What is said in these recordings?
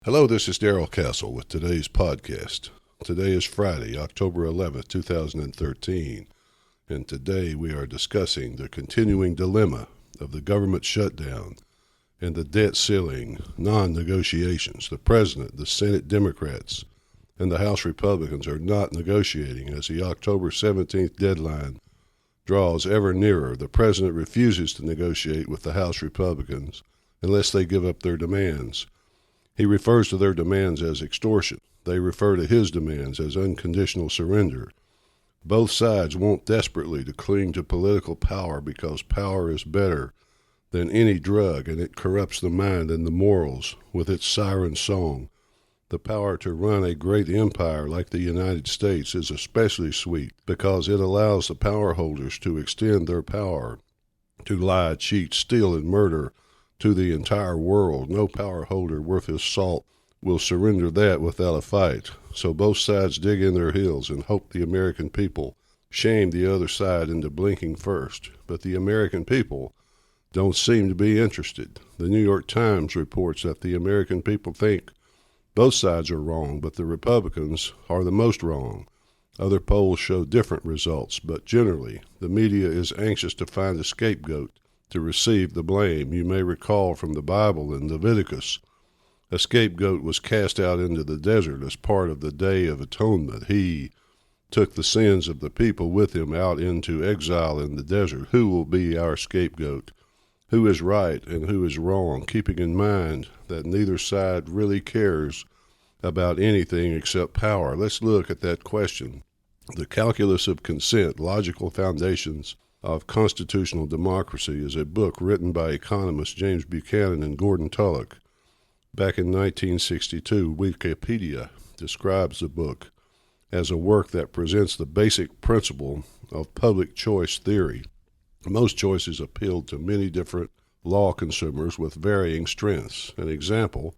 Hello, this is Darrell Castle with today's podcast. Today is Friday, October 11th, 2013, and today we are discussing the continuing dilemma of the government shutdown and the debt ceiling non-negotiations. The President, the Senate Democrats, and the House Republicans are not negotiating as the October 17th deadline draws ever nearer. The President refuses to negotiate with the House Republicans unless they give up their demands. He refers to their demands as extortion. They refer to his demands as unconditional surrender. Both sides want desperately to cling to political power because power is better than any drug, and it corrupts the mind and the morals with its siren song. The power to run a great empire like the United States is especially sweet because it allows the power holders to extend their power to lie, cheat, steal, and murder to the entire world. No power holder worth his salt will surrender that without a fight. So both sides dig in their heels and hope the American people shame the other side into blinking first. But the American people don't seem to be interested. The New York Times reports that the American people think both sides are wrong, but the Republicans are the most wrong. Other polls show different results, but generally, the media is anxious to find a scapegoat to receive the blame. You may recall from the Bible in Leviticus, a scapegoat was cast out into the desert as part of the Day of Atonement. He took the sins of the people with him out into exile in the desert. Who will be our scapegoat? Who is right and who is wrong? Keeping in mind that neither side really cares about anything except power. Let's look at that question. The Calculus of Consent, Logical Foundations of Constitutional Democracy is a book written by economists James Buchanan and Gordon Tullock. Back in 1962, Wikipedia describes the book as a work that presents the basic principle of public choice theory. Most choices appealed to many different law consumers with varying strengths. An example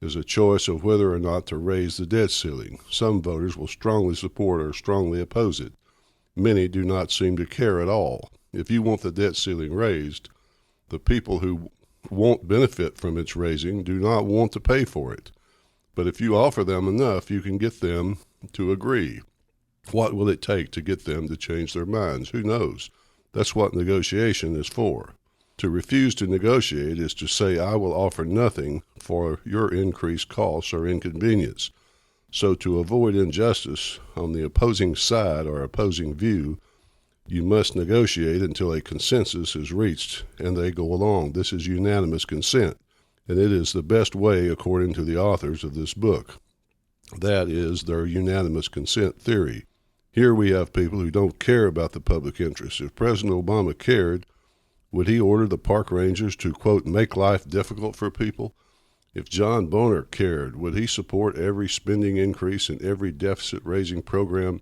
is a choice of whether or not to raise the debt ceiling. Some voters will strongly support or strongly oppose it. Many do not seem to care at all. If you want the debt ceiling raised, the people who won't benefit from its raising do not want to pay for it. But if you offer them enough, you can get them to agree. What will it take to get them to change their minds? Who knows? That's what negotiation is for. To refuse to negotiate is to say, I will offer nothing for your increased costs or inconvenience. So to avoid injustice on the opposing side or opposing view, you must negotiate until a consensus is reached and they go along. This is unanimous consent, and it is the best way according to the authors of this book. That is their unanimous consent theory. Here we have people who don't care about the public interest. If President Obama cared, would he order the park rangers to, quote, make life difficult for people? If John Boehner cared, would he support every spending increase and every deficit-raising program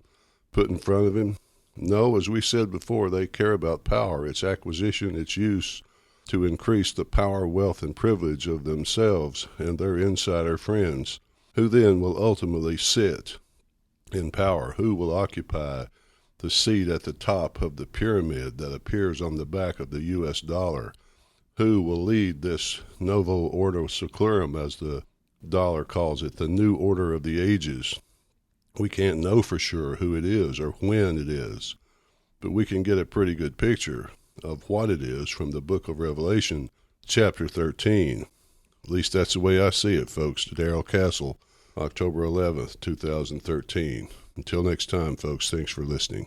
put in front of him? No, as we said before, they care about power, its acquisition, its use to increase the power, wealth, and privilege of themselves and their insider friends, who then will ultimately sit in power, who will occupy the seat at the top of the pyramid that appears on the back of the U.S. dollar, who will lead this novo ordo seclorum, as the dollar calls it, the new order of the ages. We can't know for sure who it is or when it is, but we can get a pretty good picture of what it is from the book of Revelation, chapter 13. At least that's the way I see it, folks. Darrell Castle, October 11th, 2013. Until next time, folks, thanks for listening.